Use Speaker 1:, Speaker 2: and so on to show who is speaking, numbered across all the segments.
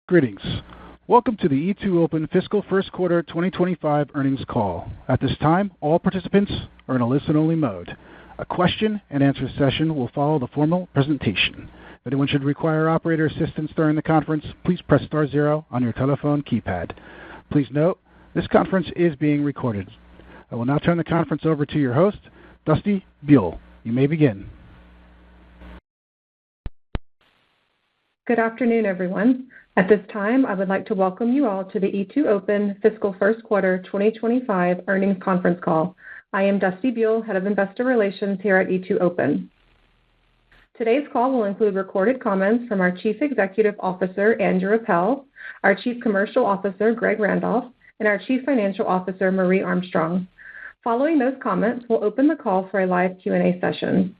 Speaker 1: Greetings. Welcome to the E2open Fiscal First Quarter 2025 Earnings Call. At this time, all participants are in a listen-only mode. A question-and-answer session will follow the formal presentation. If anyone should require operator assistance during the conference, please press star zero on your telephone keypad. Please note, this conference is being recorded. I will now turn the conference over to your host, Dusty Buell. You may begin.
Speaker 2: Good afternoon, everyone. At this time, I would like to welcome you all to the E2open Fiscal First Quarter 2025 Earnings Conference Call. I am Dusty Buell, Head of Investor Relations here at E2open. Today's call will include recorded comments from our Chief Executive Officer, Andrew Appel, our Chief Commercial Officer, Greg Randolph, and our Chief Financial Officer, Marie Armstrong. Following those comments, we'll open the call for a live Q&A session.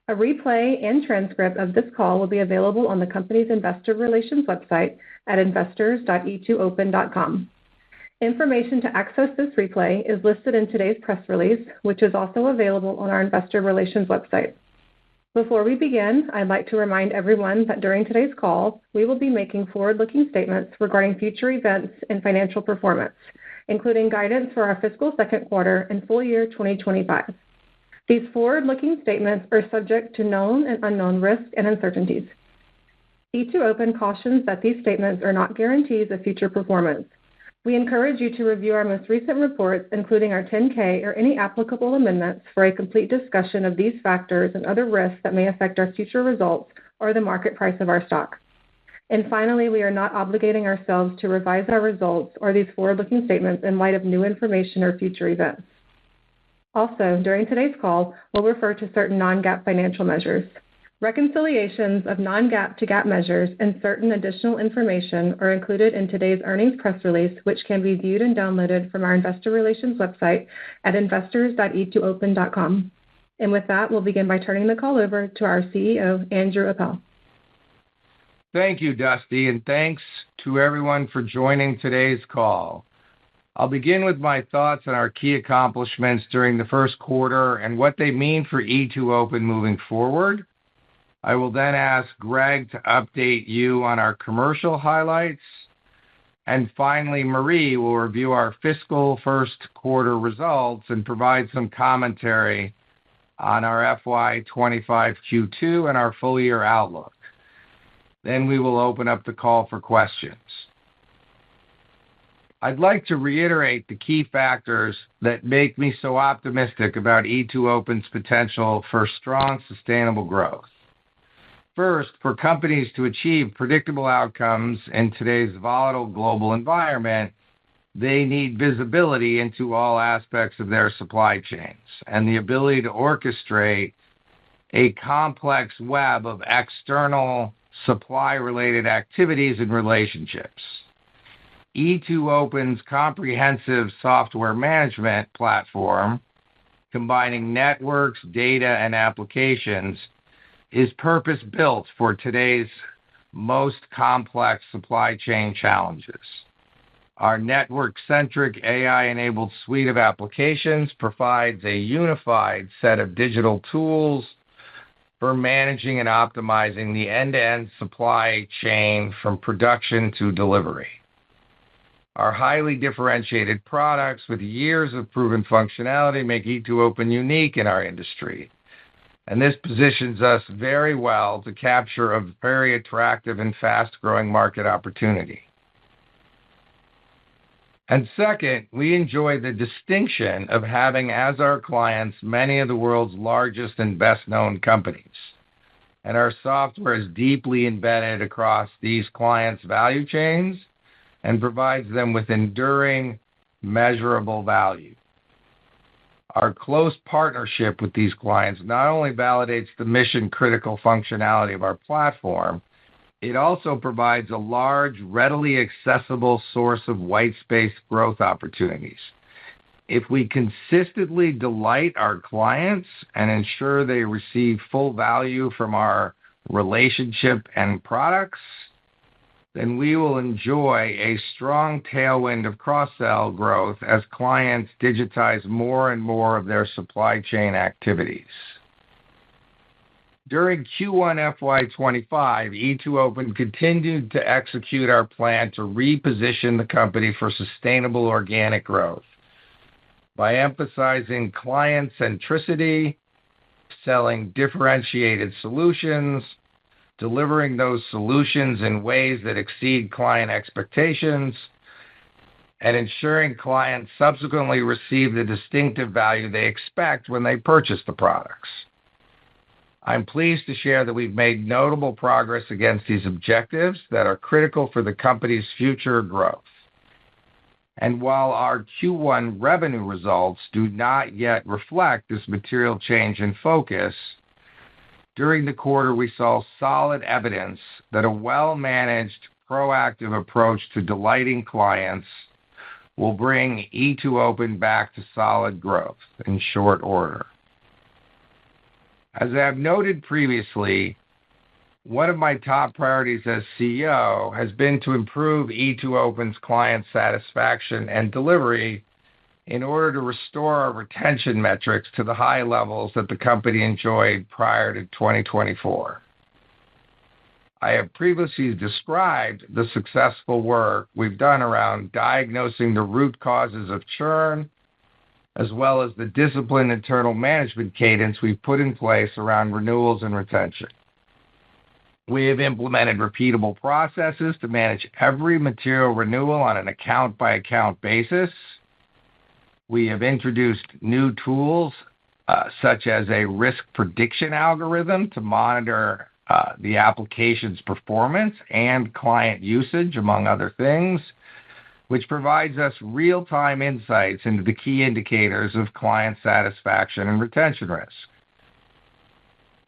Speaker 2: A replay and transcript of this call will be available on the company's investor relations website at investors.e2open.com. Information to access this replay is listed in today's press release, which is also available on our investor relations website. Before we begin, I'd like to remind everyone that during today's call, we will be making forward-looking statements regarding future events and financial performance, including guidance for our fiscal second quarter and full year 2025. These forward-looking statements are subject to known and unknown risks and uncertainties. E2open cautions that these statements are not guarantees of future performance. We encourage you to review our most recent reports, including our 10-K or any applicable amendments, for a complete discussion of these factors and other risks that may affect our future results or the market price of our stock. And finally, we are not obligating ourselves to revise our results or these forward-looking statements in light of new information or future events. Also, during today's call, we'll refer to certain non-GAAP financial measures. Reconciliations of non-GAAP to GAAP measures and certain additional information are included in today's earnings press release, which can be viewed and downloaded from our investor relations website at investors.e2open.com. And with that, we'll begin by turning the call over to our CEO, Andrew Appel.
Speaker 3: Thank you, Dusty, and thanks to everyone for joining today's call. I'll begin with my thoughts on our key accomplishments during the first quarter and what they mean for E2open moving forward. I will then ask Greg to update you on our commercial highlights. And finally, Marie will review our fiscal first quarter results and provide some commentary on our FY25 Q2 and our full year outlook. Then we will open up the call for questions. I'd like to reiterate the key factors that make me so optimistic about E2open's potential for strong, sustainable growth. First, for companies to achieve predictable outcomes in today's volatile global environment, they need visibility into all aspects of their supply chains and the ability to orchestrate a complex web of external supply-related activities and relationships. E2open's comprehensive software management platform, combining networks, data, and applications, is purpose-built for today's most complex supply chain challenges. Our network-centric AI-enabled suite of applications provides a unified set of digital tools for managing and optimizing the end-to-end supply chain from production to delivery. Our highly differentiated products with years of proven functionality make E2open unique in our industry, and this positions us very well to capture a very attractive and fast-growing market opportunity. And second, we enjoy the distinction of having as our clients many of the world's largest and best-known companies, and our software is deeply embedded across these clients' value chains and provides them with enduring, measurable value. Our close partnership with these clients not only validates the mission-critical functionality of our platform, it also provides a large, readily accessible source of white space growth opportunities. If we consistently delight our clients and ensure they receive full value from our relationship and products, then we will enjoy a strong tailwind of cross-sell growth as clients digitize more and more of their supply chain activities. During Q1 FY25, E2open continued to execute our plan to reposition the company for sustainable organic growth by emphasizing client centricity, selling differentiated solutions, delivering those solutions in ways that exceed client expectations, and ensuring clients subsequently receive the distinctive value they expect when they purchase the products. I'm pleased to share that we've made notable progress against these objectives that are critical for the company's future growth. And while our Q1 revenue results do not yet reflect this material change in focus, during the quarter we saw solid evidence that a well-managed, proactive approach to delighting clients will bring E2open back to solid growth in short order. As I have noted previously, one of my top priorities as CEO has been to improve E2open's client satisfaction and delivery in order to restore our retention metrics to the high levels that the company enjoyed prior to 2024. I have previously described the successful work we've done around diagnosing the root causes of churn, as well as the disciplined internal management cadence we've put in place around renewals and retention. We have implemented repeatable processes to manage every material renewal on an account-by-account basis. We have introduced new tools, such as a risk prediction algorithm to monitor the application's performance and client usage, among other things, which provides us real-time insights into the key indicators of client satisfaction and retention risk.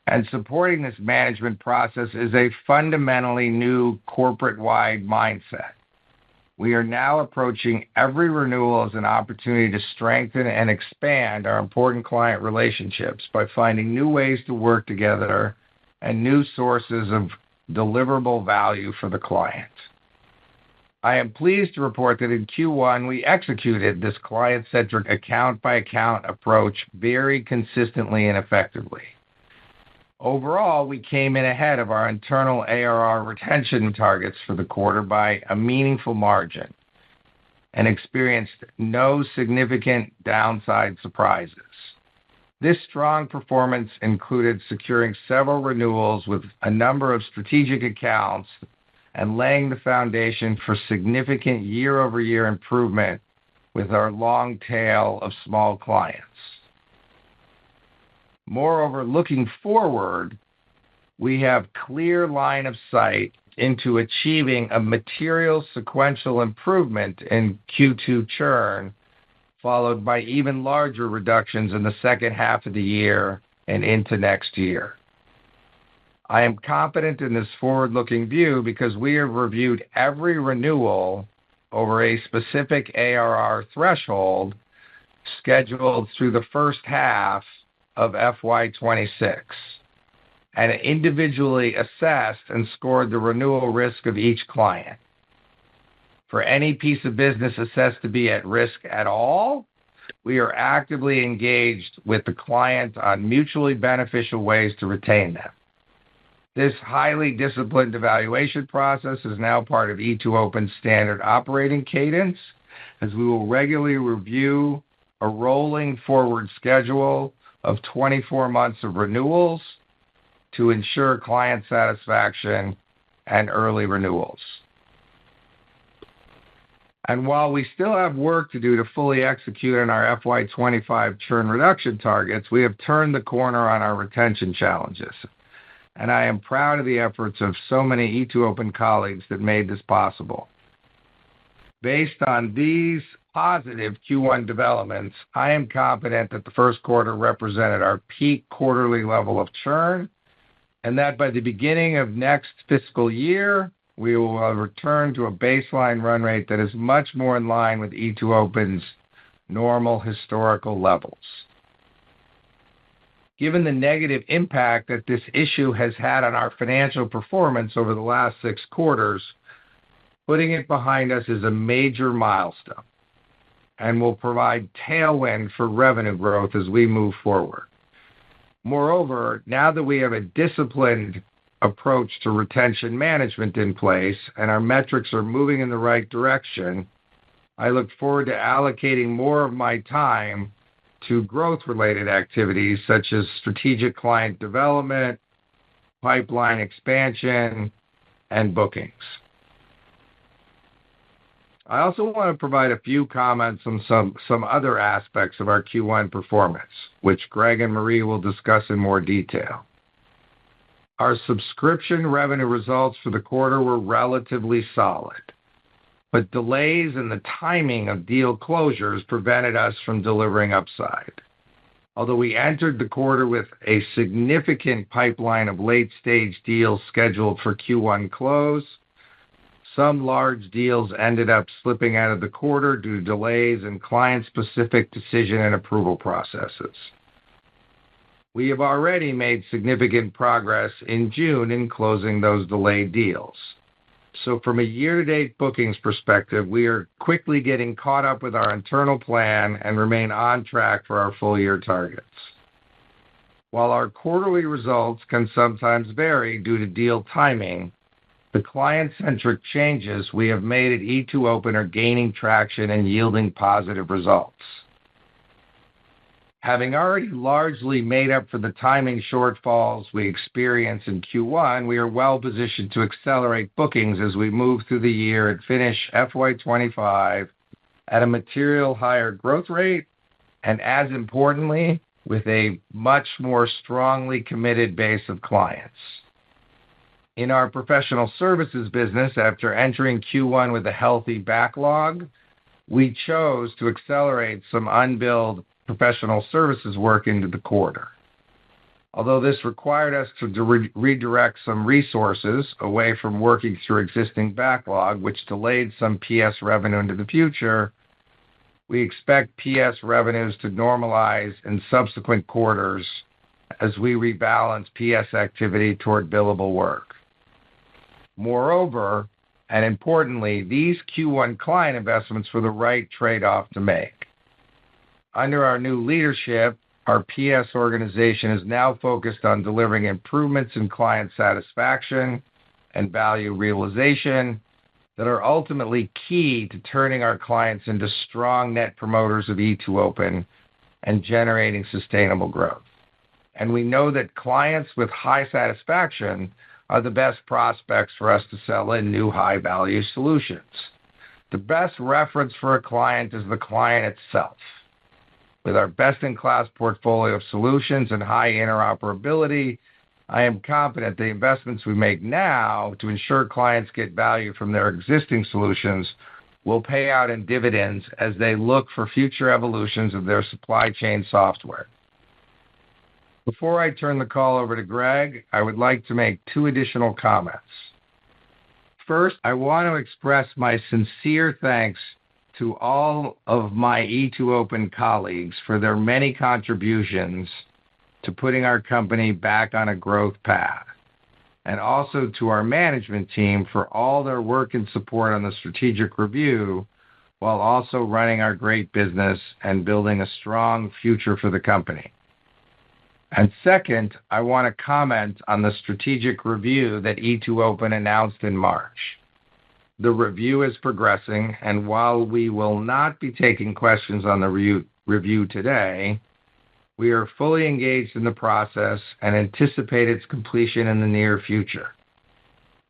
Speaker 3: And supporting this management process is a fundamentally new corporate-wide mindset. We are now approaching every renewal as an opportunity to strengthen and expand our important client relationships by finding new ways to work together and new sources of deliverable value for the client. I am pleased to report that in Q1 we executed this client-centric account-by-account approach very consistently and effectively. Overall, we came in ahead of our internal ARR retention targets for the quarter by a meaningful margin and experienced no significant downside surprises. This strong performance included securing several renewals with a number of strategic accounts and laying the foundation for significant year-over-year improvement with our long tail of small clients. Moreover, looking forward, we have clear line of sight into achieving a material sequential improvement in Q2 churn, followed by even larger reductions in the second half of the year and into next year. I am confident in this forward-looking view because we have reviewed every renewal over a specific ARR threshold scheduled through the first half of FY26 and individually assessed and scored the renewal risk of each client. For any piece of business assessed to be at risk at all, we are actively engaged with the client on mutually beneficial ways to retain them. This highly disciplined evaluation process is now part of E2open's standard operating cadence, as we will regularly review a rolling forward schedule of 24 months of renewals to ensure client satisfaction and early renewals. And while we still have work to do to fully execute on our FY25 churn reduction targets, we have turned the corner on our retention challenges. And I am proud of the efforts of so many E2open colleagues that made this possible. Based on these positive Q1 developments, I am confident that the first quarter represented our peak quarterly level of churn, and that by the beginning of next fiscal year, we will return to a baseline run rate that is much more in line with E2open's normal historical levels. Given the negative impact that this issue has had on our financial performance over the last 6 quarters, putting it behind us is a major milestone and will provide tailwind for revenue growth as we move forward. Moreover, now that we have a disciplined approach to retention management in place and our metrics are moving in the right direction, I look forward to allocating more of my time to growth-related activities such as strategic client development, pipeline expansion, and bookings. I also want to provide a few comments on some other aspects of our Q1 performance, which Greg and Marie will discuss in more detail. Our subscription revenue results for the quarter were relatively solid, but delays in the timing of deal closures prevented us from delivering upside. Although we entered the quarter with a significant pipeline of late-stage deals scheduled for Q1 close, some large deals ended up slipping out of the quarter due to delays in client-specific decision and approval processes. We have already made significant progress in June in closing those delayed deals. So from a year-to-date bookings perspective, we are quickly getting caught up with our internal plan and remain on track for our full-year targets. While our quarterly results can sometimes vary due to deal timing, the client-centric changes we have made at E2open are gaining traction and yielding positive results. Having already largely made up for the timing shortfalls we experienced in Q1, we are well positioned to accelerate bookings as we move through the year and finish FY25 at a material higher growth rate and, as importantly, with a much more strongly committed base of clients. In our professional services business, after entering Q1 with a healthy backlog, we chose to accelerate some unbilled professional services work into the quarter. Although this required us to redirect some resources away from working through existing backlog, which delayed some PS revenue into the future, we expect PS revenues to normalize in subsequent quarters as we rebalance PS activity toward billable work. Moreover, and importantly, these Q1 client investments were the right trade-off to make. Under our new leadership, our PS organization is now focused on delivering improvements in client satisfaction and value realization that are ultimately key to turning our clients into strong net promoters of E2open and generating sustainable growth. And we know that clients with high satisfaction are the best prospects for us to sell in new high-value solutions. The best reference for a client is the client itself. With our best-in-class portfolio of solutions and high interoperability, I am confident the investments we make now to ensure clients get value from their existing solutions will pay out in dividends as they look for future evolutions of their supply chain software. Before I turn the call over to Greg, I would like to make two additional comments. First, I want to express my sincere thanks to all of my E2open colleagues for their many contributions to putting our company back on a growth path, and also to our management team for all their work and support on the strategic review, while also running our great business and building a strong future for the company. And second, I want to comment on the strategic review that E2open announced in March. The review is progressing, and while we will not be taking questions on the review today, we are fully engaged in the process and anticipate its completion in the near future.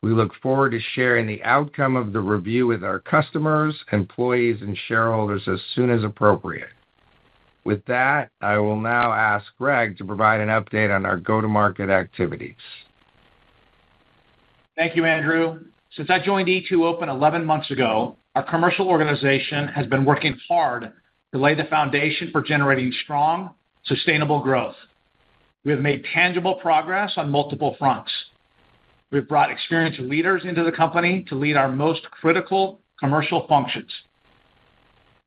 Speaker 3: We look forward to sharing the outcome of the review with our customers, employees, and shareholders as soon as appropriate. With that, I will now ask Greg to provide an update on our go-to-market activities.
Speaker 4: Thank you, Andrew. Since I joined E2open 11 months ago, our commercial organization has been working hard to lay the foundation for generating strong, sustainable growth. We have made tangible progress on multiple fronts. We've brought experienced leaders into the company to lead our most critical commercial functions.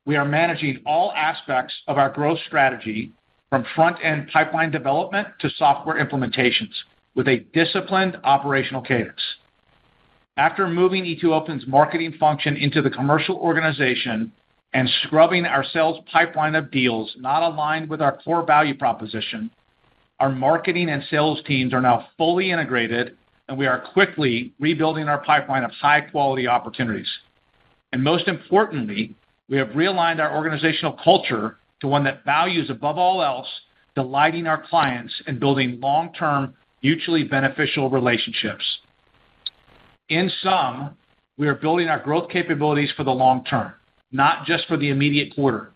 Speaker 4: We are managing all aspects of our growth strategy, from front-end pipeline development to software implementations, with a disciplined operational cadence. After moving E2open's marketing function into the commercial organization and scrubbing our sales pipeline of deals not aligned with our core value proposition, Our marketing and sales teams are now fully integrated, and we are quickly rebuilding our pipeline of high-quality opportunities. And most importantly, we have realigned our organizational culture to one that values, above all else, delighting our clients and building long-term, mutually beneficial relationships. In sum, we are building our growth capabilities for the long term, not just for the immediate quarter.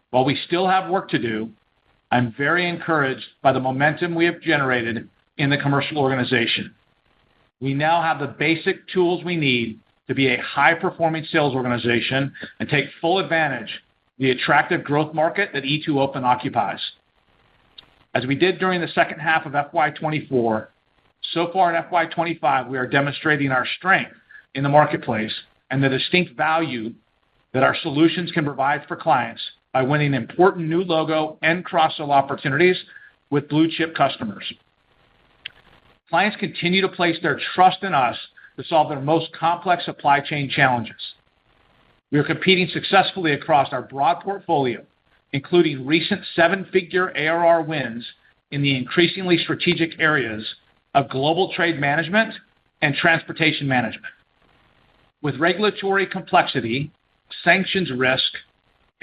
Speaker 4: While we still have work to do, I'm very encouraged by the momentum we have generated in the commercial organization. We now have the basic tools we need to be a high-performing sales organization and take full advantage of the attractive growth market that E2open occupies. As we did during the second half of FY24, so far in FY25, we are demonstrating our strength in the marketplace and the distinct value that our solutions can provide for clients by winning important new logo and cross-sell opportunities with blue-chip customers. Clients continue to place their trust in us to solve their most complex supply chain challenges. We are competing successfully across our broad portfolio, including recent seven-figure ARR wins in the increasingly strategic areas of global trade management and transportation management. With regulatory complexity, sanctions risk,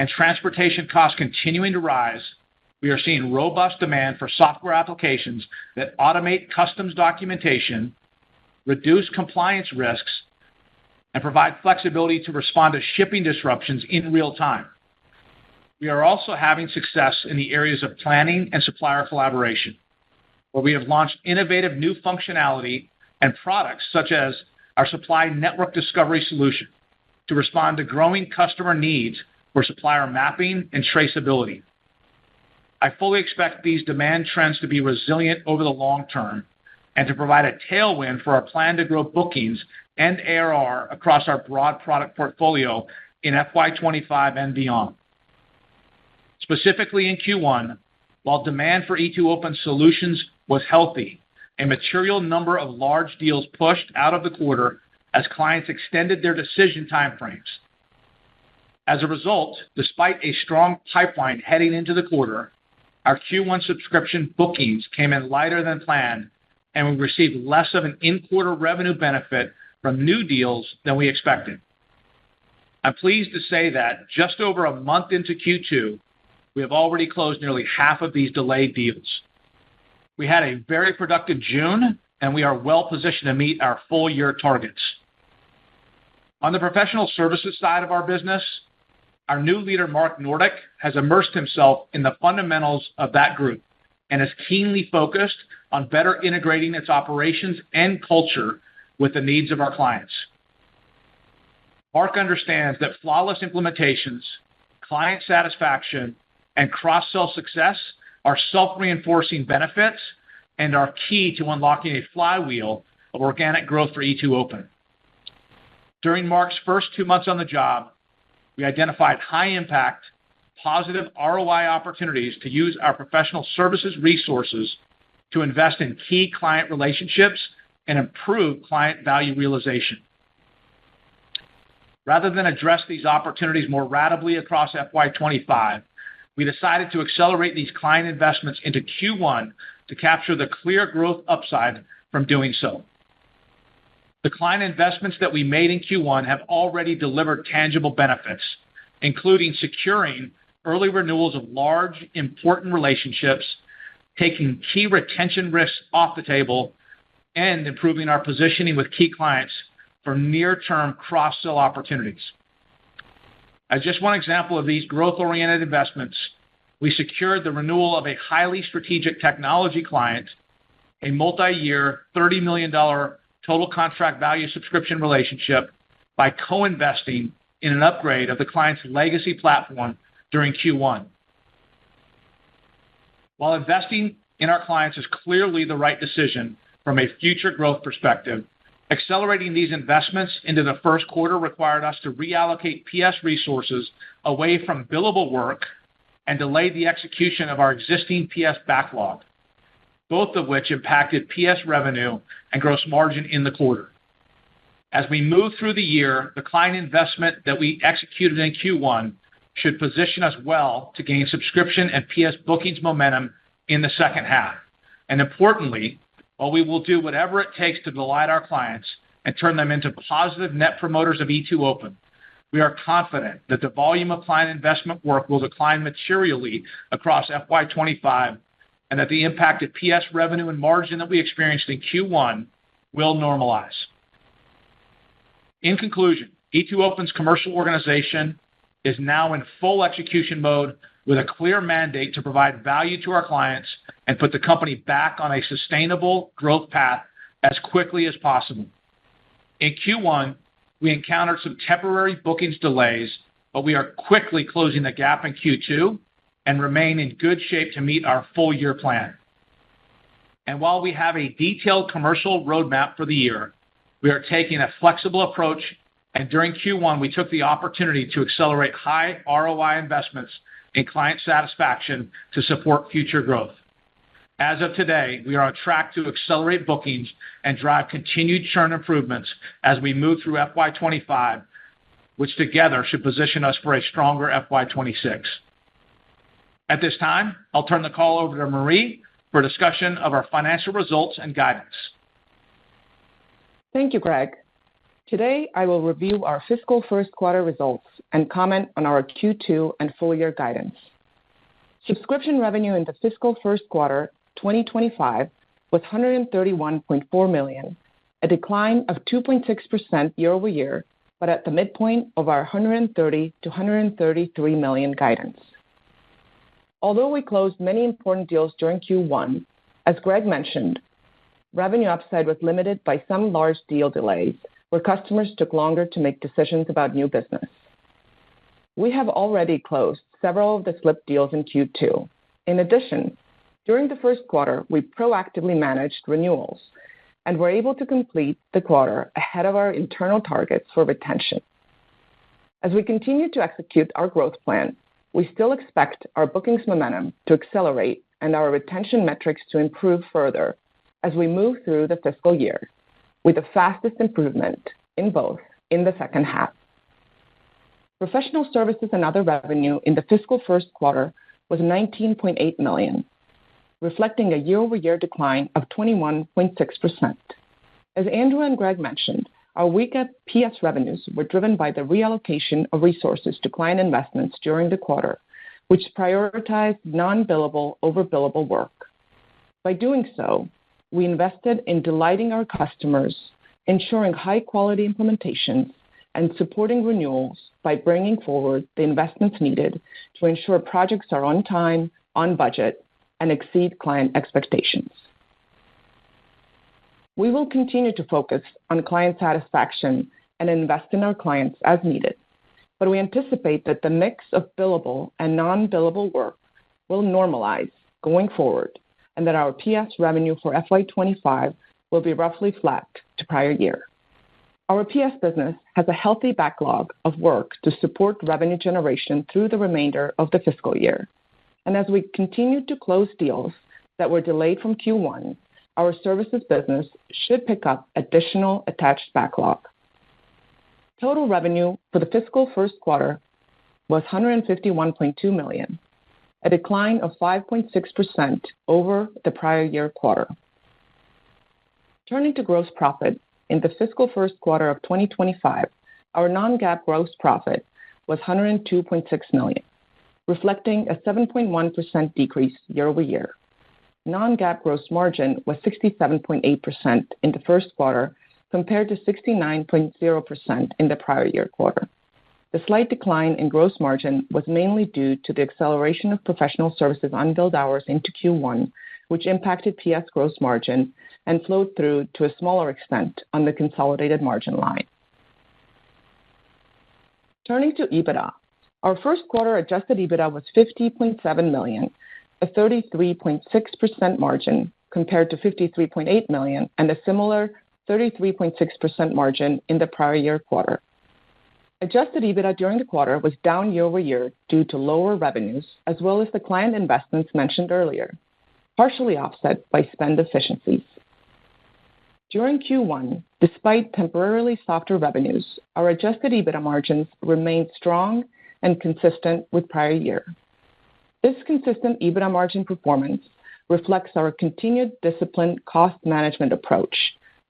Speaker 4: and transportation costs continuing to rise, we are seeing robust demand for software applications that automate customs documentation, reduce compliance risks, and provide flexibility to respond to shipping disruptions in real time. We are also having success in the areas of planning and supplier collaboration, where we have launched innovative new functionality and products such as our supply network discovery solution to respond to growing customer needs for supplier mapping and traceability. I fully expect these demand trends to be resilient over the long term and to provide a tailwind for our plan to grow bookings and ARR across our broad product portfolio in FY25 and beyond. Specifically in Q1, while demand for E2open solutions was healthy, a material number of large deals pushed out of the quarter as clients extended their decision timeframes. As a result, despite a strong pipeline heading into the quarter, our Q1 subscription bookings came in lighter than planned, and we received less of an in-quarter revenue benefit from new deals than we expected. I'm pleased to say that just over a month into Q2, we have already closed nearly half of these delayed deals. We had a very productive June, and we are well positioned to meet our full-year targets. On the professional services side of our business, our new leader, Mark Nordick, has immersed himself in the fundamentals of that group and is keenly focused on better integrating its operations and culture with the needs of our clients. Mark understands that flawless implementations, client satisfaction, and cross-sell success are self-reinforcing benefits and are key to unlocking a flywheel of organic growth for E2open. During Mark's first 2 months on the job, we identified high-impact, positive ROI opportunities to use our professional services resources to invest in key client relationships and improve client value realization. Rather than address these opportunities more ratably across FY25, we decided to accelerate these client investments into Q1 to capture the clear growth upside from doing so. The client investments that we made in Q1 have already delivered tangible benefits, including securing early renewals of large, important relationships, taking key retention risks off the table, and improving our positioning with key clients for near-term cross-sell opportunities. As just one example of these growth-oriented investments, we secured the renewal of a highly strategic technology client, a multi-year $30 million total contract value subscription relationship, by co-investing in an upgrade of the client's legacy platform during Q1. While investing in our clients is clearly the right decision from a future growth perspective, accelerating these investments into the first quarter required us to reallocate PS resources away from billable work and delay the execution of our existing PS backlog, both of which impacted PS revenue and gross margin in the quarter. As we move through the year, the client investment that we executed in Q1 should position us well to gain subscription and PS bookings momentum in the second half, And importantly, while we will do whatever it takes to delight our clients and turn them into positive net promoters of E2open, we are confident that the volume of client investment work will decline materially across FY25 and that the impacted PS revenue and margin that we experienced in Q1 will normalize. In conclusion, E2open's commercial organization is now in full execution mode with a clear mandate to provide value to our clients and put the company back on a sustainable growth path as quickly as possible. In Q1, we encountered some temporary bookings delays, but we are quickly closing the gap in Q2 and remain in good shape to meet our full-year plan. And while we have a detailed commercial roadmap for the year, we are taking a flexible approach, and during Q1, we took the opportunity to accelerate high ROI investments in client satisfaction to support future growth. As of today, we are on track to accelerate bookings and drive continued churn improvements as we move through FY25, which together should position us for a stronger FY26. At this time, I'll turn the call over to Marie for a discussion of our financial results and guidance.
Speaker 5: Thank you, Greg. Today, I will review our fiscal first quarter results and comment on our Q2 and full-year guidance. Subscription revenue in the fiscal first quarter 2025 was $131.4 million, a decline of 2.6% year over year, but at the midpoint of our $130 to $133 million guidance. Although we closed many important deals during Q1, as Greg mentioned, revenue upside was limited by some large deal delays where customers took longer to make decisions about new business. We have already closed several of the slipped deals in Q2. In addition, during the first quarter, we proactively managed renewals and were able to complete the quarter ahead of our internal targets for retention. As we continue to execute our growth plan, we still expect our bookings momentum to accelerate and our retention metrics to improve further as we move through the fiscal year, with the fastest improvement in both in the second half. Professional services and other revenue in the fiscal first quarter was $19.8 million, reflecting a year-over-year decline of 21.6%. As Andrew and Greg mentioned, our weaker PS revenues were driven by the reallocation of resources to client investments during the quarter, which prioritized non-billable over billable work. By doing so, we invested in delighting our customers, ensuring high-quality implementations, and supporting renewals by bringing forward the investments needed to ensure projects are on time, on budget, and exceed client expectations. We will continue to focus on client satisfaction and invest in our clients as needed, but we anticipate that the mix of billable and non-billable work will normalize going forward and that our PS revenue for FY25 will be roughly flat to prior year. Our PS business has a healthy backlog of work to support revenue generation through the remainder of the fiscal year. And as we continue to close deals that were delayed from Q1, our services business should pick up additional attached backlog. Total revenue for the fiscal first quarter was $151.2 million, a decline of 5.6% over the prior year quarter. Turning to gross profit, in the fiscal first quarter of 2025, our non-GAAP gross profit was $102.6 million, reflecting a 7.1% decrease year over year. Non-GAAP gross margin was 67.8% in the first quarter compared to 69.0% in the prior year quarter. The slight decline in gross margin was mainly due to the acceleration of professional services unbilled hours into Q1, which impacted PS gross margin and flowed through to a smaller extent on the consolidated margin line. Turning to EBITDA, our first quarter adjusted EBITDA was $50.7 million, a 33.6% margin compared to $53.8 million and a similar 33.6% margin in the prior year quarter. Adjusted EBITDA during the quarter was down year over year due to lower revenues as well as the client investments mentioned earlier, partially offset by spend efficiencies. During Q1, despite temporarily softer revenues, our adjusted EBITDA margins remained strong and consistent with prior year. This consistent EBITDA margin performance reflects our continued disciplined cost management approach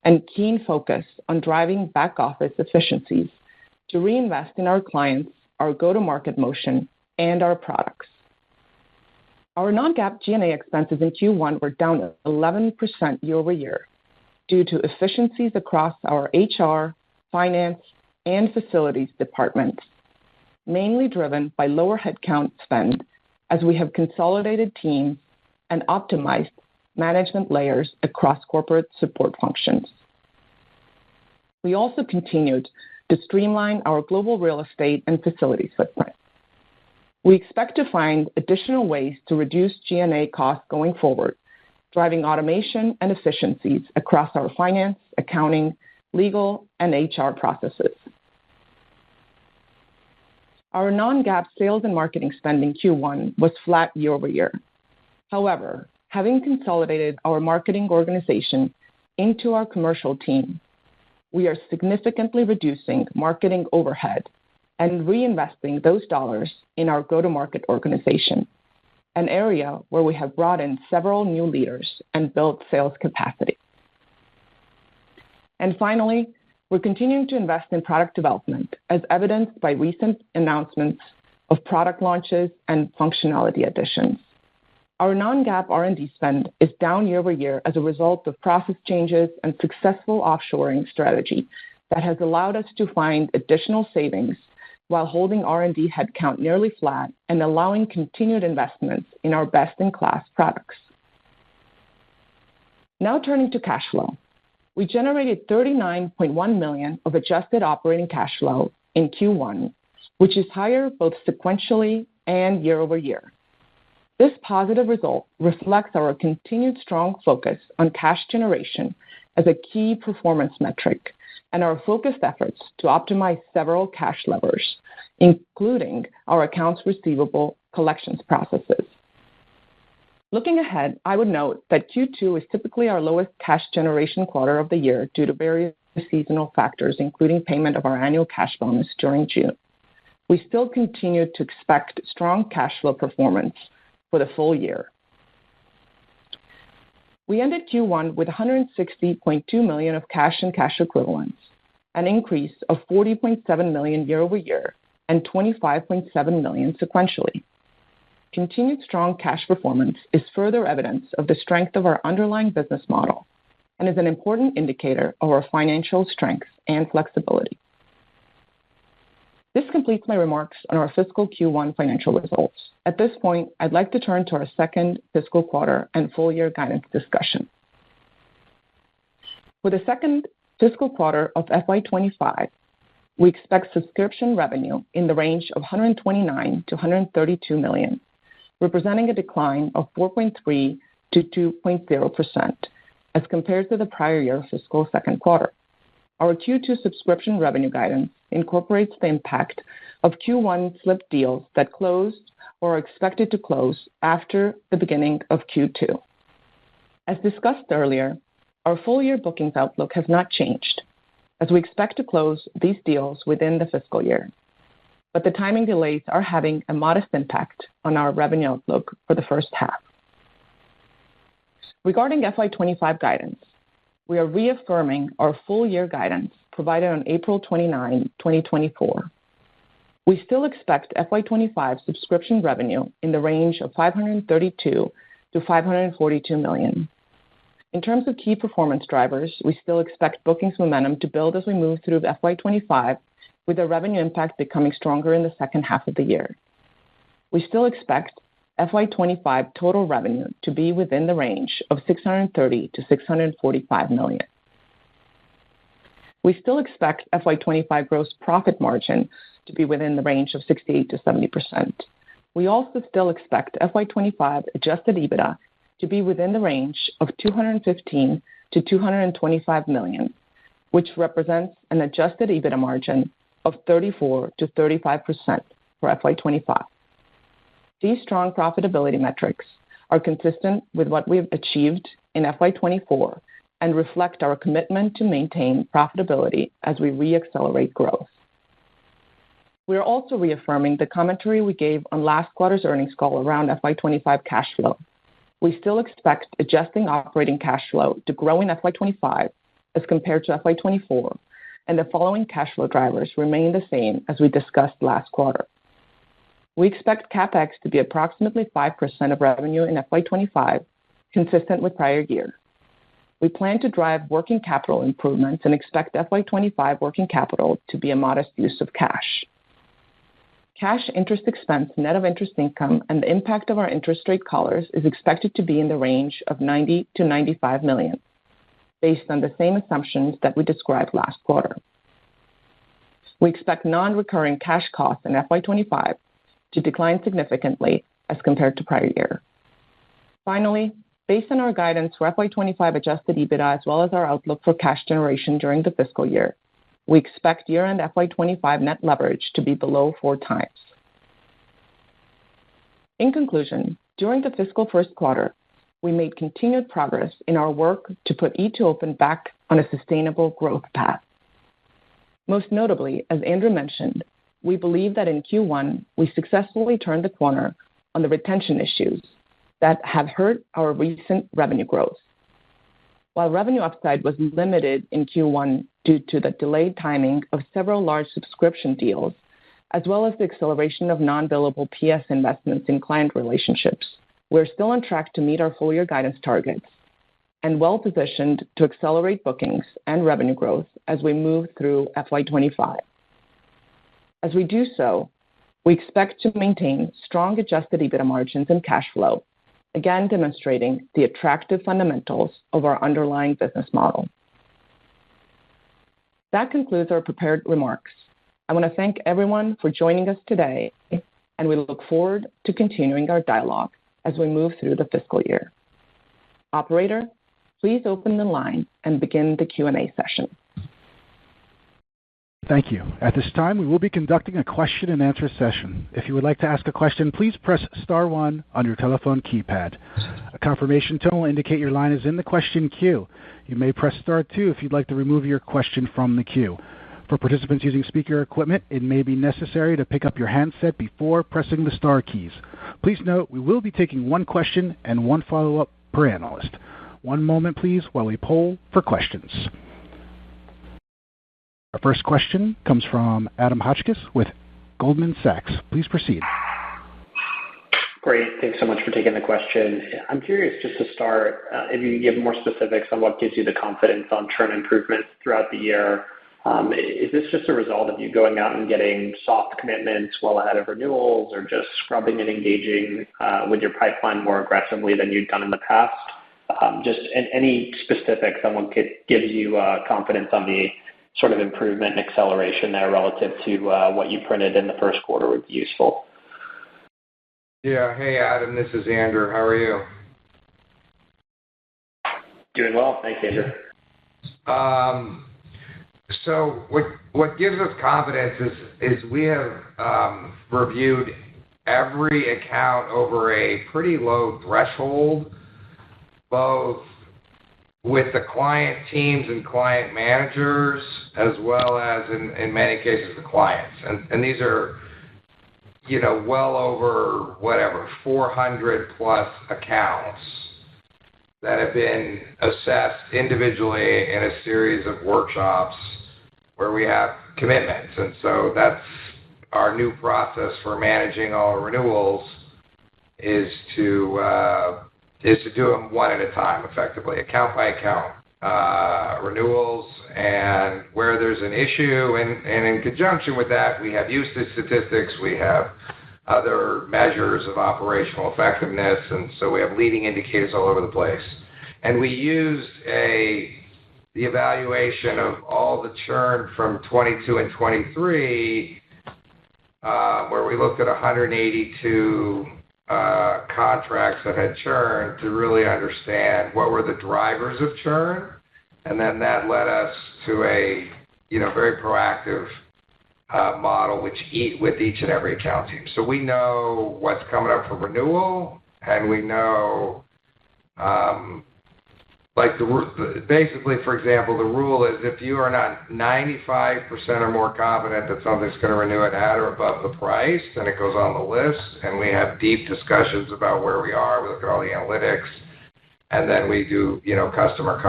Speaker 5: and keen focus on driving back-office efficiencies to reinvest in our clients, our go-to-market motion, and our products. Our non-GAAP G&A expenses in Q1 were down 11% year-over-year due to efficiencies across our HR, finance, and facilities departments, mainly driven by lower headcount spend as we have consolidated teams and optimized management layers across corporate support functions. We also continued to streamline our global real estate and facilities footprint. We expect to find additional ways to reduce G&A costs going forward, driving automation and efficiencies across our finance, accounting, legal, and HR processes. Our non-GAAP sales and marketing spend in Q1 was flat year-over-year. However, having consolidated our marketing organization into our commercial team, we are significantly reducing marketing overhead and reinvesting those dollars in our go-to-market organization, an area where we have brought in several new leaders and built sales capacity. And finally, we're continuing to invest in product development, as evidenced by recent announcements of product launches and functionality additions. Our non-GAAP R&D spend is down year-over-year as a result of process changes and successful offshoring strategy that has allowed us to find additional savings while holding R&D headcount nearly flat and allowing continued investments in our best-in-class products. Now turning to cash flow. We generated $39.1 million of adjusted operating cash flow in Q1, which is higher both sequentially and year-over-year. This positive result reflects our continued strong focus on cash generation as a key performance metric and our focused efforts to optimize several cash levers, including our accounts receivable collections processes. Looking ahead, I would note that Q2 is typically our lowest cash generation quarter of the year due to various seasonal factors, including payment of our annual cash bonus during June. We still continue to expect strong cash flow performance for the full year. We ended Q1 with $160.2 million of cash and cash equivalents, an increase of $40.7 million year-over-year and $25.7 million sequentially. Continued strong cash performance is further evidence of the strength of our underlying business model and is an important indicator of our financial strength and flexibility. This completes my remarks on our fiscal Q1 financial results. At this point, I'd like to turn to our second fiscal quarter and full year guidance discussion. For the second fiscal quarter of FY25, we expect subscription revenue in the range of $129 to $132 million, representing a decline of 4.3% to 2.0% as compared to the prior year fiscal second quarter. Our Q2 subscription revenue guidance incorporates the impact of Q1 slipped deals that closed or are expected to close after the beginning of Q2. As discussed earlier, our full year bookings outlook has not changed, as we expect to close these deals within the fiscal year. But the timing delays are having a modest impact on our revenue outlook for the first half. Regarding FY25 guidance, we are reaffirming our full year guidance provided on April 29, 2024. We still expect FY25 subscription revenue in the range of $532 to $542 million. In terms of key performance drivers, we still expect bookings momentum to build as we move through FY25, with the revenue impact becoming stronger in the second half of the year. We still expect FY25 total revenue to be within the range of $630 to $645 million. We still expect FY25 gross profit margin to be within the range of 68 to 70%. We also still expect FY25 adjusted EBITDA to be within the range of $215 to $225 million, which represents an adjusted EBITDA margin of 34 to 35% for FY25. These strong profitability metrics are consistent with what we've achieved in FY24 and reflect our commitment to maintain profitability as we re-accelerate growth. We are also reaffirming the commentary we gave on last quarter's earnings call around FY25 cash flow. we still expect adjusting operating cash flow to grow in FY25 as compared to FY24, and the following cash flow drivers remain the same as we discussed last quarter. We expect CapEx to be approximately 5% of revenue in FY25, consistent with prior year. We plan to drive working capital improvements and expect FY25 working capital to be a modest use of cash. Cash interest expense net of interest income and the impact of our interest rate collars is expected to be in the range of $90 to $95 million, based on the same assumptions that we described last quarter. We expect non-recurring cash costs in FY25 to decline significantly as compared to prior year. Finally, based on our guidance for FY25 adjusted EBITDA as well as our outlook for cash generation during the fiscal year, we expect year-end FY25 net leverage to be below 4 times. In conclusion, during the fiscal first quarter, we made continued progress in our work to put E2open back on a sustainable growth path. Most notably, as Andrew mentioned, we believe that in Q1, we successfully turned the corner on the retention issues that have hurt our recent revenue growth. While revenue upside was limited in Q1 due to the delayed timing of several large subscription deals, as well as the acceleration of non-billable PS investments in client relationships, we're still on track to meet our full-year guidance targets and well-positioned to accelerate bookings and revenue growth as we move through FY25. As we do so, we expect to maintain strong adjusted EBITDA margins and cash flow, again demonstrating the attractive fundamentals of our underlying business model. That concludes our prepared remarks. I want to thank everyone for joining us today, and we look forward to continuing our dialogue as we move through the fiscal year. Operator, please open the line and begin the Q&A session.
Speaker 1: Thank you. At this time, we will be conducting a question-and-answer session. If you would like to ask a question, please press star 1 on your telephone keypad. A confirmation tone will indicate your line is in the question queue. You may press star 2 if you'd like to remove your question from the queue. For participants using speaker equipment, it may be necessary to pick up your handset before pressing the star keys. Please note, we will be taking one question and one follow-up per analyst. One moment, please, while we poll for questions. Our first question comes from Adam Hotchkiss with Goldman Sachs. Please proceed.
Speaker 6: Great. Thanks so much for taking the question. I'm curious, just to start, if you can give more specifics on what gives you the confidence on churn improvement throughout the year. Is this just a result of you going out and getting soft commitments well ahead of renewals, or just scrubbing and engaging with your pipeline more aggressively than you've done in the past? Just any specifics on what gives you confidence on the sort of improvement and acceleration there relative to what you printed in the first quarter would be useful.
Speaker 3: Yeah. Hey, Adam, this is Andrew. How are you?
Speaker 6: Doing well. Thanks, Andrew.
Speaker 3: So what gives us confidence is we have reviewed every account over a pretty low threshold, both with the client teams and client managers, as well as in many cases the clients. And these are, well over 400 plus accounts that have been assessed individually in a series of workshops where we have commitments. And so that's our new process for managing all renewals is to do them one at a time, effectively, account by account, renewals, and where there's an issue. And in conjunction with that, we have usage statistics, we have other measures of operational effectiveness, and so we have leading indicators all over the place. And we used the evaluation of all the churn from 22 and 23, where we looked at 182 contracts that had churned to really understand what were the drivers of churn, and then that led us to a very proactive model with each and every account team. So we know what's coming up for renewal, and we know basically, for example, the rule is if you are not 95% or more confident that something's going to renew at or above the price, then it goes on the list, and we have deep discussions about where we are. We look at all the analytics, and then we do, customer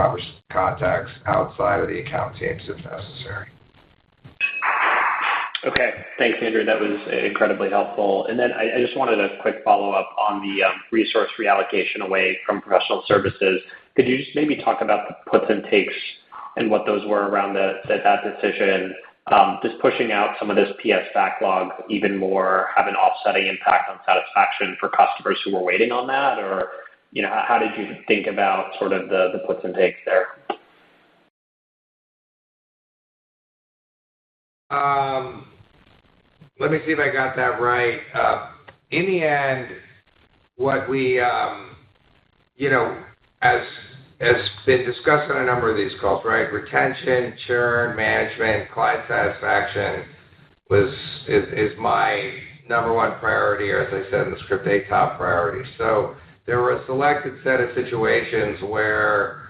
Speaker 3: contacts outside of the account teams if necessary.
Speaker 6: Okay. Thanks, Andrew. That was incredibly helpful. And then I just wanted a quick follow-up on the resource reallocation away from professional services. Could you just maybe talk about the puts and takes and what those were around that decision? Does pushing out some of this PS backlog even more have an offsetting impact on satisfaction for customers who were waiting on that? Or, how did you think about sort of the puts and takes there?
Speaker 3: Let me see if I got that right. In the end, what we, as been discussed on a number of these calls, right? Retention, churn, management, client satisfaction is my number one priority, or as I said in the script, a top priority. So there were a selected set of situations where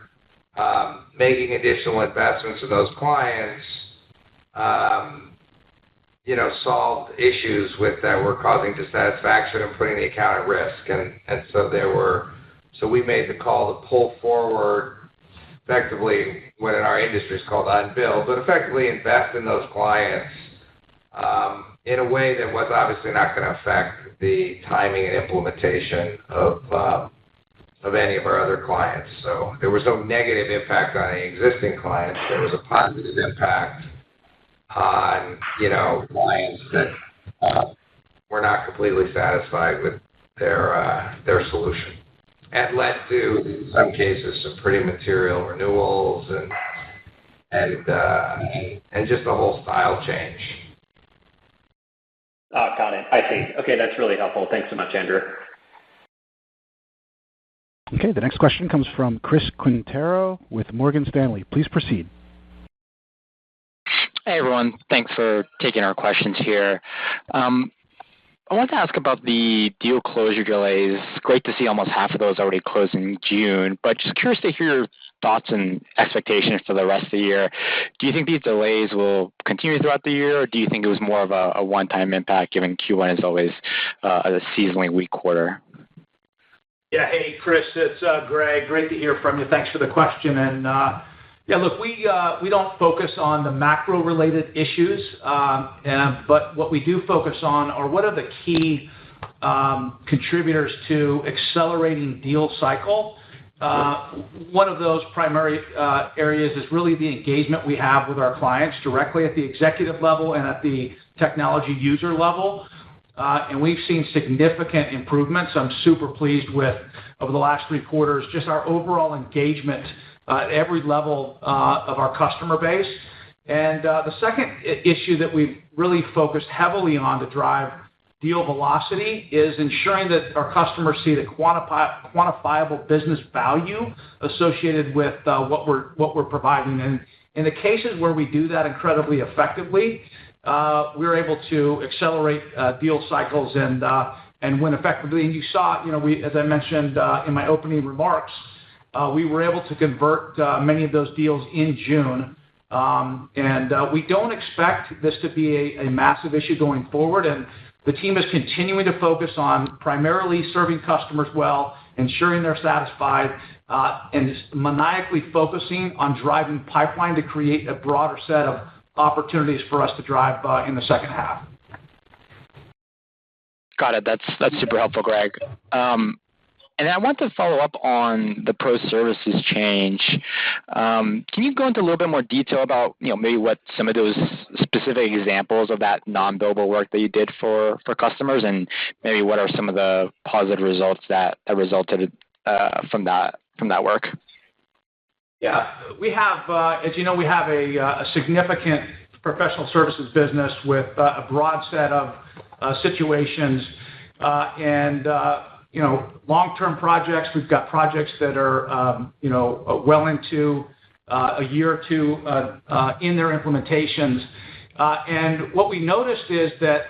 Speaker 3: making additional investments in those clients, solved issues that were causing dissatisfaction and putting the account at risk. And so we made the call to pull forward effectively what in our industry is called unbilled, but effectively invest in those clients in a way that was obviously not going to affect the timing and implementation of any of our other clients. So there was no negative impact on any existing clients. There was a positive impact on, clients that were not completely satisfied with their solution. And led to, in some cases, some pretty material renewals and just a whole style change.
Speaker 6: Oh, got it. I see. Okay, that's really helpful. Thanks so much, Andrew.
Speaker 1: Okay, the next question comes from Chris Quintero with Morgan Stanley. Please proceed.
Speaker 7: Hey, everyone. Thanks for taking our questions here. I wanted to ask about the deal closure delays. Great to see almost half of those already closed in June, but just curious to hear your thoughts and expectations for the rest of the year. Do you think these delays will continue throughout the year, or do you think it was more of a one-time impact, given Q1 is always a seasonally weak quarter?
Speaker 4: Yeah, hey, Chris, it's Greg. Great to hear from you. Thanks for the question. And look, we don't focus on the macro-related issues, but what we do focus on are what are the key contributors to accelerating deal cycle. One of those primary areas is really the engagement we have with our clients directly at the executive level and at the technology user level. And we've seen significant improvements. I'm super pleased with, over the last 3 quarters, just our overall engagement at every level of our customer base. And the second issue that we've really focused heavily on to drive deal velocity is ensuring that our customers see the quantifiable business value associated with what we're providing. And in the cases where we do that incredibly effectively, we're able to accelerate deal cycles and win effectively. And you saw, as I mentioned in my opening remarks, we were able to convert many of those deals in June. And we don't expect this to be a massive issue going forward. And the team is continuing to focus on primarily serving customers well, ensuring they're satisfied, and maniacally focusing on driving pipeline to create a broader set of opportunities for us to drive in the second half.
Speaker 7: Got it. That's super helpful, Greg. And I want to follow up on the pro services change. Can you go into a little bit more detail about, maybe what some of those specific examples of that non-billable work that you did for customers, and maybe what are some of the positive results that resulted from that work?
Speaker 4: Yeah, we have, as you know, we have a significant professional services business with a broad set of situations and long-term projects. We've got projects that are, well into a year or two in their implementations. And what we noticed is that,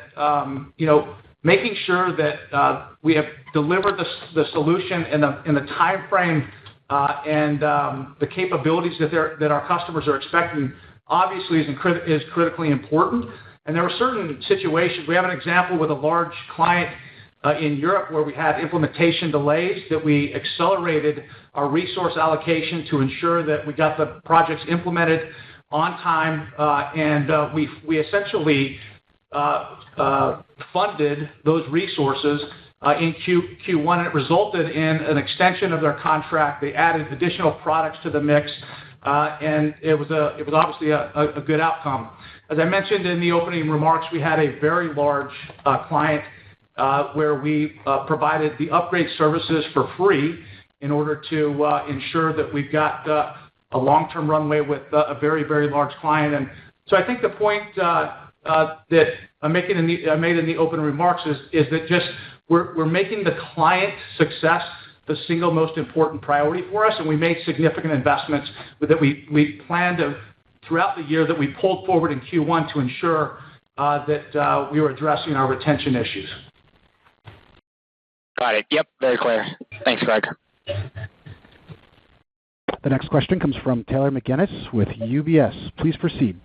Speaker 4: making sure that we have delivered the solution in the time frame and the capabilities that our customers are expecting obviously is critically important. And there are certain situations. We have an example with a large client in Europe where we had implementation delays that we accelerated our resource allocation to ensure that we got the projects implemented on time, and we essentially funded those resources in Q1, and it resulted in an extension of their contract. They added additional products to the mix, and it was obviously a good outcome. As I mentioned in the opening remarks, we had a very large client where we provided the upgrade services for free in order to ensure that we've got a long-term runway with a very, very large client. And so I think the point that I made in the opening remarks is that just we're making the client success the single most important priority for us, and we made significant investments that we planned throughout the year that we pulled forward in Q1 to ensure that we were addressing our retention issues.
Speaker 7: Got it. Yep, very clear. Thanks, Greg.
Speaker 1: The next question comes from Taylor McGinnis with UBS. Please proceed.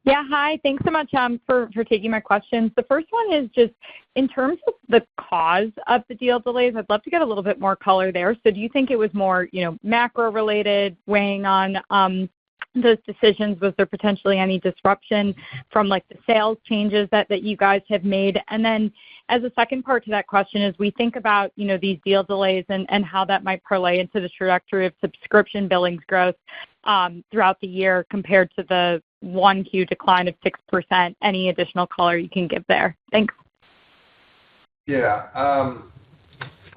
Speaker 8: Yeah, hi. Thanks so much for taking my questions. The first one is just in terms of the cause of the deal delays, I'd love to get a little bit more color there. So do you think it was more, macro-related, weighing on those decisions? Was there potentially any disruption from the sales changes that you guys have made? And then as a second part to that question, as we think about, these deal delays and how that might parlay into the trajectory of subscription billings growth throughout the year compared to the 1Q decline of 6%, any additional color you can give there? Thanks.
Speaker 3: Yeah.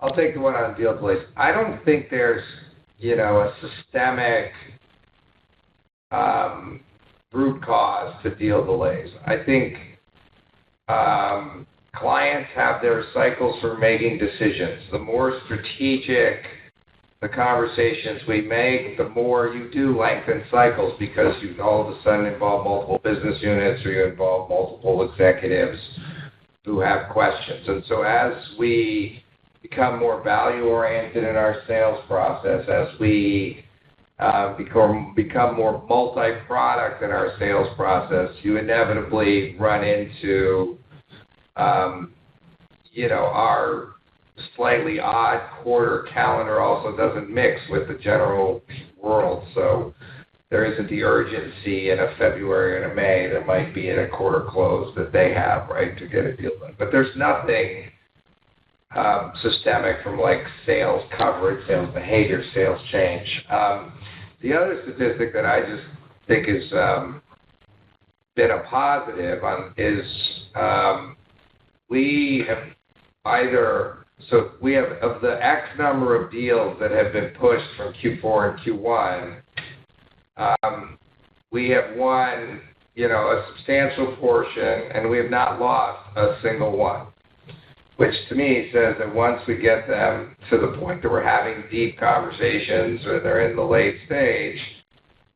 Speaker 3: I'll take the one on deal delays. I don't think there's, a systemic root cause to deal delays. I think clients have their cycles for making decisions. The more strategic the conversations we make, the more you do lengthen cycles because you all of a sudden involve multiple business units or you involve multiple executives who have questions. And so as we become more value-oriented in our sales process, as we become more multi-product in our sales process, you inevitably run into, our slightly odd quarter calendar also doesn't mix with the general world. So there isn't the urgency in a February and a May that might be in a quarter close that they have, right, to get a deal done. But there's nothing systemic from sales coverage, sales behavior, sales change. The other statistic that I just think has been a positive is we have of the X number of deals that have been pushed from Q4 and Q1, we have won, a substantial portion, and we have not lost a single one, which to me says that once we get them to the point that we're having deep conversations or they're in the late stage,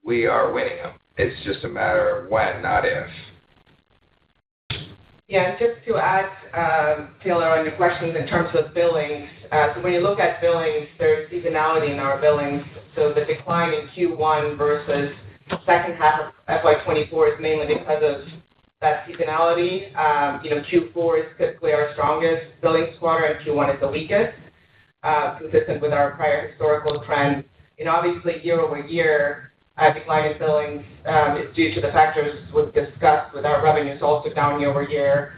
Speaker 3: we are winning them. It's just a matter of when, not if.
Speaker 5: Yeah, just to add, Taylor, on your questions in terms of billings, so when you look at billings, there's seasonality in our billings. So the decline in Q1 versus the second half of FY24 is mainly because of that seasonality. Q4 is typically our strongest billings quarter, and Q1 is the weakest, consistent with our prior historical trend. Obviously, year-over-year, decline in billings is due to the factors we've discussed with our revenues also down year-over-year.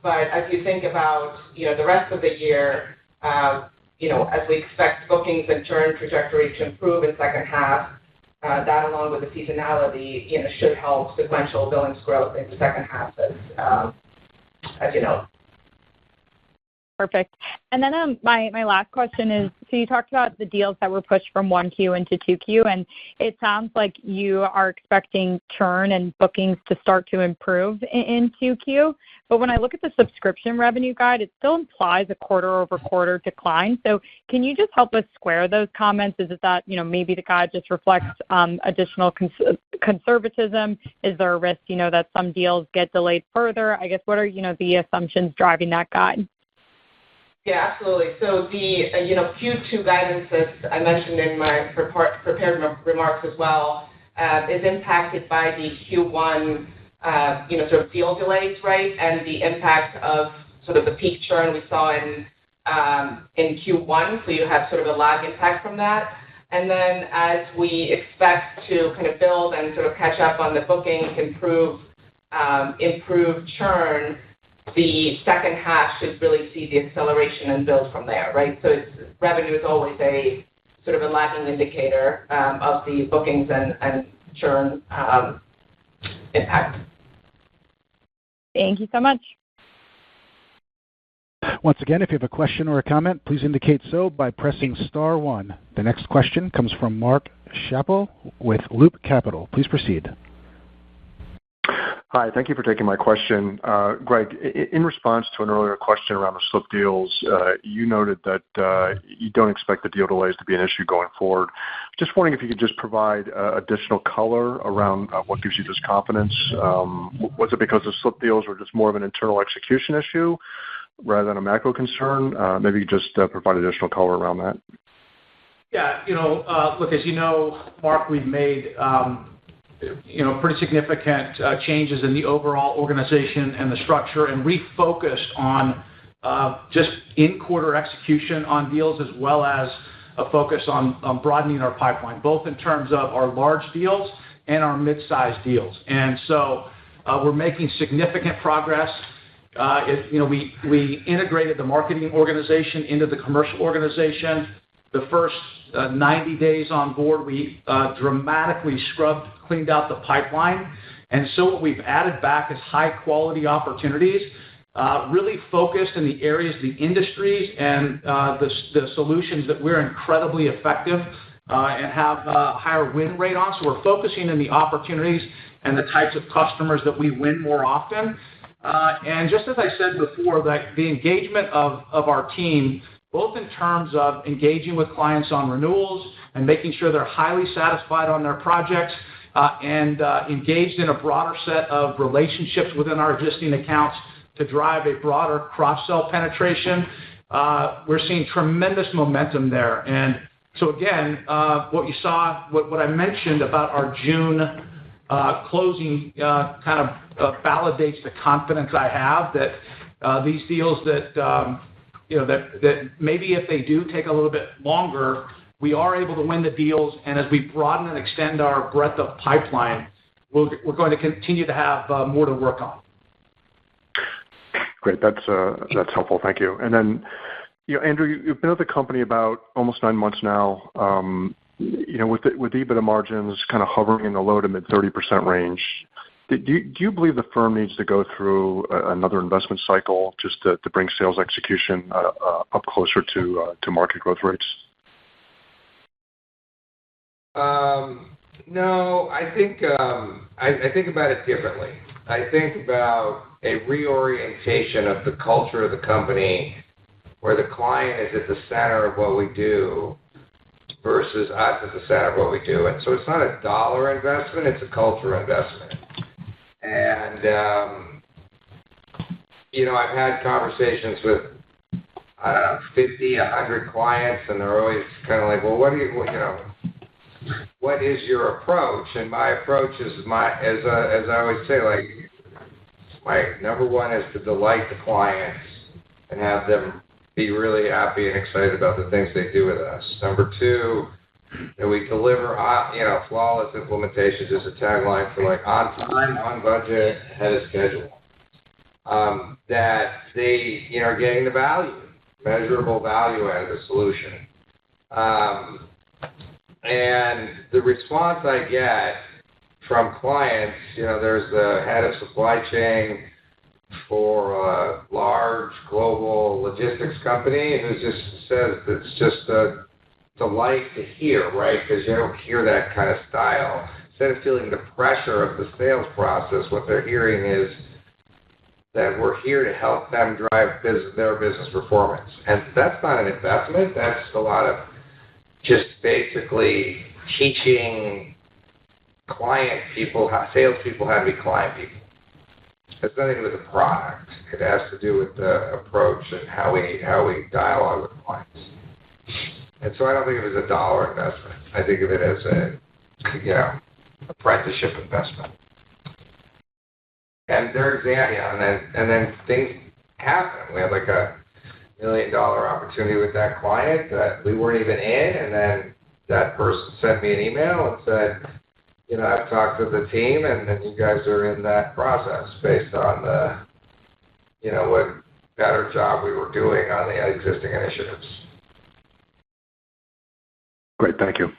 Speaker 5: But as you think about, the rest of the year, as we expect bookings and churn trajectory to improve in second half, that along with the seasonality, should help sequential billings growth in the second half, as you know.
Speaker 8: Perfect. And then my last question is, so you talked about the deals that were pushed from 1Q into 2Q, and it sounds like you are expecting churn and bookings to start to improve in 2Q. But when I look at the subscription revenue guide, it still implies a quarter-over-quarter decline. So can you just help us square those comments? Is it that, maybe the guide just reflects additional conservatism? Is there a risk, that some deals get delayed further? I guess what are, the assumptions driving that guide?
Speaker 5: Yeah, absolutely. So the Q2 guidance that I mentioned in my prepared remarks as well is impacted by the Q1 sort of deal delays, right, and the impact of sort of the peak churn we saw in Q1. So you have sort of a lag impact from that. And then as we expect to kind of build and sort of catch up on the bookings, improve churn, the second half should really see the acceleration and build from there, right? So revenue is always a sort of a lagging indicator of the bookings and churn impact.
Speaker 8: Thank you so much.
Speaker 1: Once again, if you have a question or a comment, please indicate so by pressing star one. The next question comes from Mark Schappel with Loop Capital. Please proceed.
Speaker 9: Hi, thank you for taking my question. Greg, in response to an earlier question around the slipped deals, you noted that you don't expect the deal delays to be an issue going forward. Just wondering if you could just provide additional color around what gives you this confidence. Was it because the slipped deals were just more of an internal execution issue rather than a macro concern? Maybe just provide additional color around that.
Speaker 4: Yeah, look, as you know, Mark, we've made pretty significant changes in the overall organization and the structure, and refocused on just in-quarter execution on deals, as well as a focus on broadening our pipeline, both in terms of our large deals and our mid-sized deals. And so we're making significant progress. We integrated the marketing organization into the commercial organization. The first 90 days on board, we dramatically cleaned out the pipeline. And so what we've added back is high-quality opportunities, really focused in the areas, the industries, and the solutions that we're incredibly effective and have a higher win rate on. So we're focusing on the opportunities and the types of customers that we win more often. And just as I said before, that the engagement of our team, both in terms of engaging with clients on renewals and making sure they're highly satisfied on their projects, and engaged in a broader set of relationships within our existing accounts to drive a broader cross-sell penetration. We're seeing tremendous momentum there. And so again, what you saw, what I mentioned about our June closing kind of validates the confidence I have that these deals that maybe if they do take a little bit longer, we are able to win the deals. And as we broaden and extend our breadth of pipeline, we're going to continue to have more to work on.
Speaker 9: Great. That's helpful. Thank you. And then, Andrew, you've been at the company about almost 9 months now. With EBITDA margins kind of hovering in the low to mid 30% range, do you believe the firm needs to go through another investment cycle just to bring sales execution up closer to market growth rates?
Speaker 3: No, I think about it differently. I think about a reorientation of the culture of the company, where the client is at the center of what we do versus us at the center of what we do. And so it's not a dollar investment, it's a culture investment. And, I've had conversations with 50, 100 clients, and they're always kind of like, well, what is your approach? And my approach is as I always say, like, my number one is to delight the clients and have them be really happy and excited about the things they do with us. Number two, that we deliver, flawless implementations is a tagline for like on time, on budget, ahead of schedule. That they, are getting the value, measurable value out of the solution. And the response I get from clients, there's the head of supply chain for a large global logistics company who just says it's just a delight to hear, right? Because you don't hear that kind of style. Instead of feeling the pressure of the sales process, what they're hearing is that we're here to help them drive their business performance. And that's not an investment. That's a lot of just basically teaching salespeople how to be client people. has nothing to do with the product. It has to do with the approach and how we dialogue with clients. And so I don't think of it as a dollar investment. I think of it as a apprenticeship investment. And and then things happen. We had like a $1 million opportunity with that client that we weren't even in, and then that person sent me an email and said, I've talked to the team, and then you guys are in that process based on what better job we were doing on the existing initiatives.
Speaker 9: Great, thank you.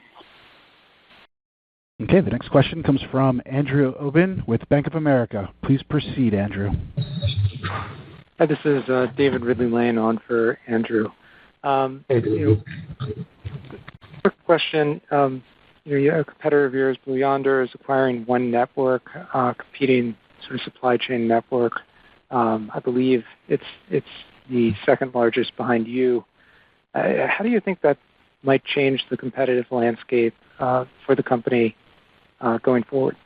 Speaker 1: Okay, the next question comes from Andrew Obin with Bank of America. Please proceed, Andrew.
Speaker 10: Hi, this is David Ridley-Lane on for Andrew.
Speaker 3: Hey, David.
Speaker 10: Quick question. A competitor of yours, Blue Yonder, is acquiring One Network, competing sort of supply chain network. I believe it's the second largest behind you. How do you think that might change the competitive landscape for the company going forward?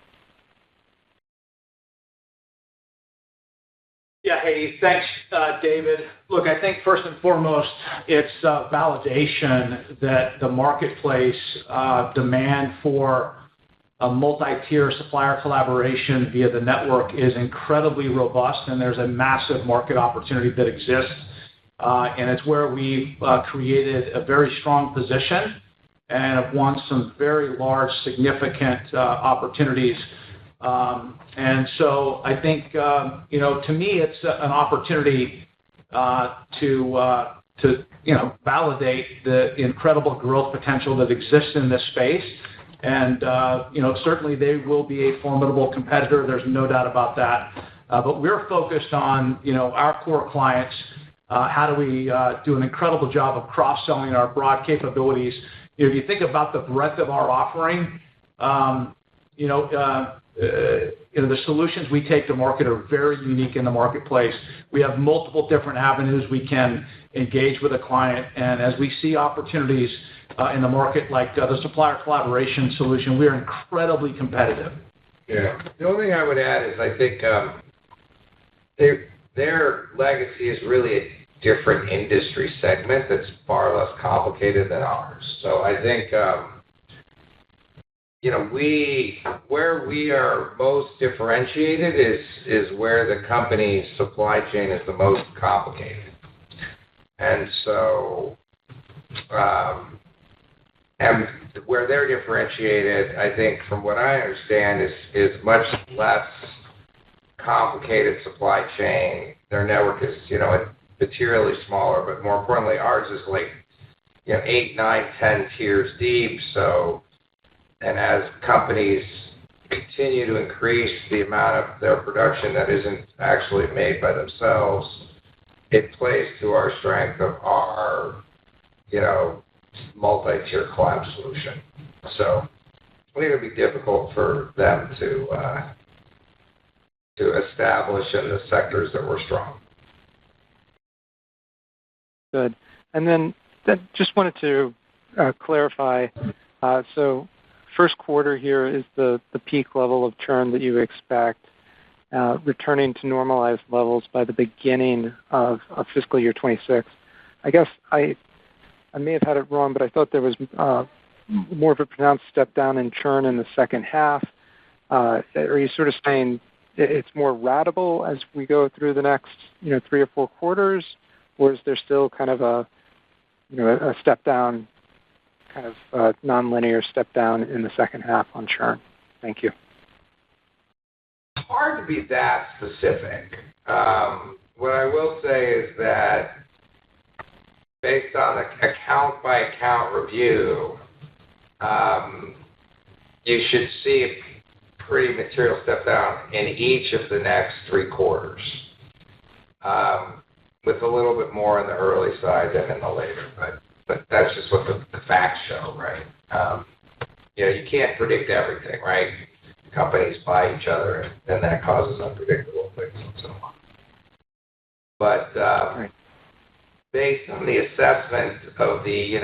Speaker 4: Yeah, hey, thanks, David. Look, I think first and foremost, it's validation that the marketplace demand for a multi-tier supplier collaboration via the network is incredibly robust, and there's a massive market opportunity that exists. And it's where we've created a very strong position and have won some very large, significant opportunities. And so I think, to me, it's an opportunity to validate the incredible growth potential that exists in this space. And, certainly they will be a formidable competitor. There's no doubt about that. But we're focused on, our core clients. How do we do an incredible job of cross-selling our broad capabilities? If you think about the breadth of our offering, the solutions we take to market are very unique in the marketplace. We have multiple different avenues we can engage with a client, and as we see opportunities in the market, like the supplier collaboration solution, we are incredibly competitive.
Speaker 3: Yeah. The only thing I would add is I think their legacy is really a different industry segment that's far less complicated than ours. So I think where we are most differentiated is where the company's supply chain is the most complicated. And so, and where they're differentiated, I think from what I understand, is much less complicated supply chain. Their network is, materially smaller, but more importantly, ours is like, 8, 9, 10 tiers deep. So, and as companies continue to increase the amount of their production that isn't actually made by themselves, it plays to our strength of our, multi-tier collab solution. So I think it'll be difficult for them to establish in the sectors that we're strong.
Speaker 10: Good. And then just wanted to clarify, so first quarter here is the peak level of churn that you expect, returning to normalized levels by the beginning of fiscal year 26. I guess I may have had it wrong, but I thought there was more of a pronounced step down in churn in the second half. Are you sort of saying it's more ratable as we go through the next, 3 or 4 quarters, or is there still kind of a step down, kind of nonlinear step down in the second half on churn? Thank you.
Speaker 3: It's hard to be that specific. What I will say is that based on the account-by-account review, you should see a pretty material step down in each of the next 3 quarters, with a little bit more in the early side than in the later. But that's just what the facts show, right? You can't predict everything, right? Companies buy each other, and that causes unpredictable things and so on. But based on the assessment of the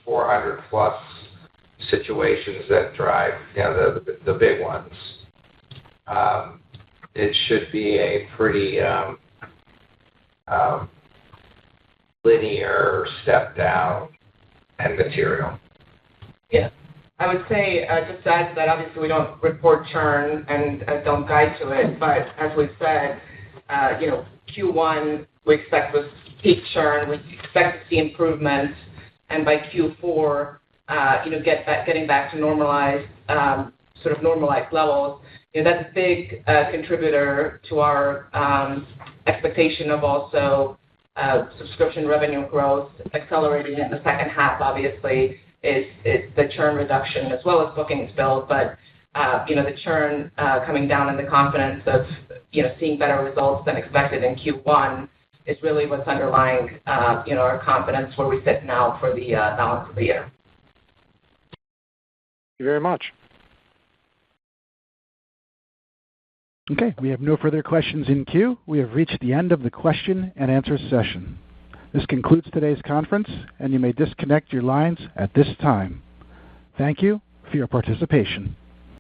Speaker 3: 400 plus situations that drive the big ones, it should be a pretty linear step down and material.
Speaker 5: Yeah. I would say, just to add to that, obviously we don't report churn and don't guide to it, but as we've said, Q1 we expect was peak churn. We expect to see improvements, and by Q4, getting back to normalized, sort of normalized levels. That's a big contributor to our expectation of also subscription revenue growth accelerating in the second half. Obviously, is the churn reduction as well as bookings build, but the churn coming down and the confidence of seeing better results than expected in Q1 is really what's underlying our confidence where we sit now for the balance of the year.
Speaker 10: Thank you very much.
Speaker 1: Okay, we have no further questions in queue. We have reached the end of the question and answer session. This concludes today's conference, and you may disconnect your lines at this time. Thank you for your participation.